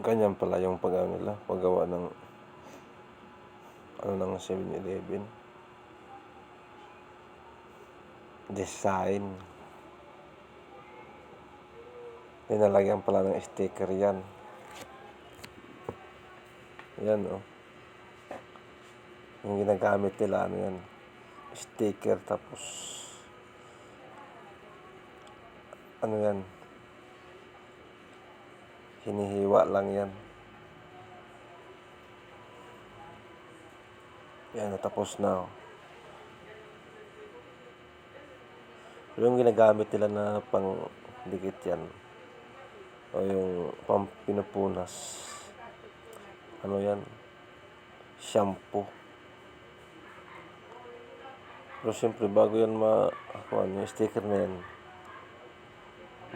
Ganyan pala yung pag-ano nila, paggawa ng ng 7-Eleven. Design. Nilalagyan pala ng sticker yan. Yan yung ginagamit nila, yan, sticker, tapos yan, hinihiwa lang yan. Yan, natapos na. Pero yung ginagamit nila na pang dikit yan, o yung pang pinupunas, yan, shampoo. Pero siyempre, bago yan yung sticker na yan,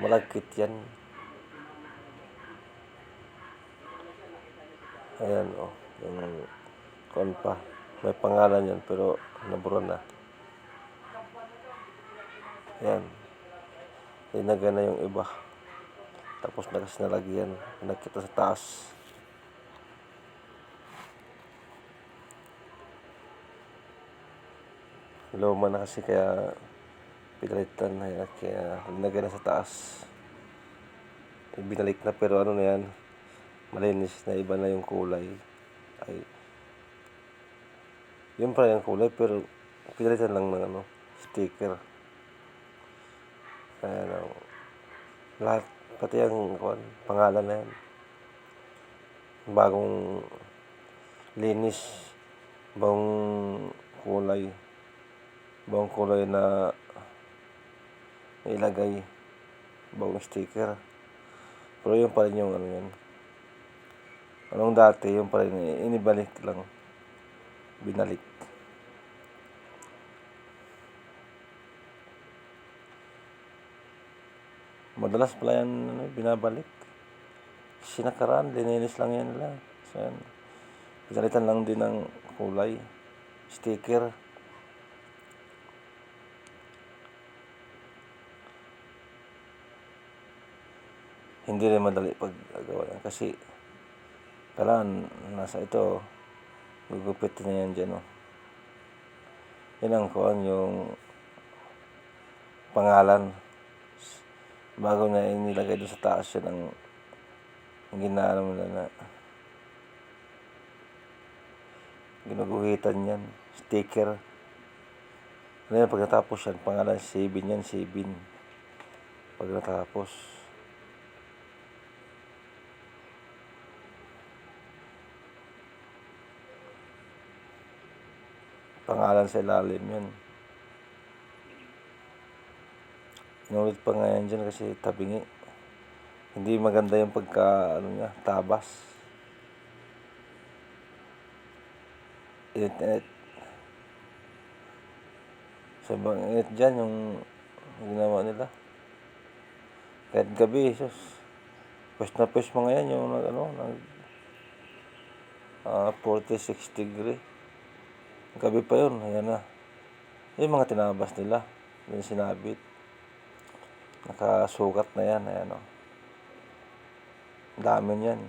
malagkit yan. Ayan, yung pa. May pangalan yan, pero nabura na. Ayan. Linaga na yung iba. Tapos nalagyan. Nakita sa taas. Luma na kasi, kaya pinalitan na yan. Kaya linaga na sa taas. Binalik na, pero na yan, malinis na, iba na yung kulay. Ay, yun pala yung kulay, pero pinalitan lang ng sticker. Ayan, lahat, pati ang pangalan na yan. Bagong linis, bagong kulay na ilagay, bagong sticker. Pero yun pa rin yung yan. Anong dati, yung pa rin, inibalik lang, binalik. Madalas pala yan binabalik. Sinakaran, lininis lang yan nila. So yan, pinalitan lang din ng kulay, sticker. Hindi rin madali paggawa yan kasi kailangan nasa ito, gugupitin na yan dyan. Yan ang yung pangalan. Bago na inilagay doon sa taas, yan ang ginano mo na ginuguhitan yan, sticker. Ngayon, pag natapos yan, pangalan 7 yan, 7. Pag natapos, pangalan sa ilalim yan. Inulit pa nga yan dyan kasi tabingi. Hindi maganda yung tabas. Init. Sobrang init dyan yung ginawa nila. Kahit gabi, pwes na pwes mga yan yung 46 degree. Gabi pa yun, ayan na. Yung mga tinabas nila, yung sinabit. Nakasukat na yan, ayan dami niyan.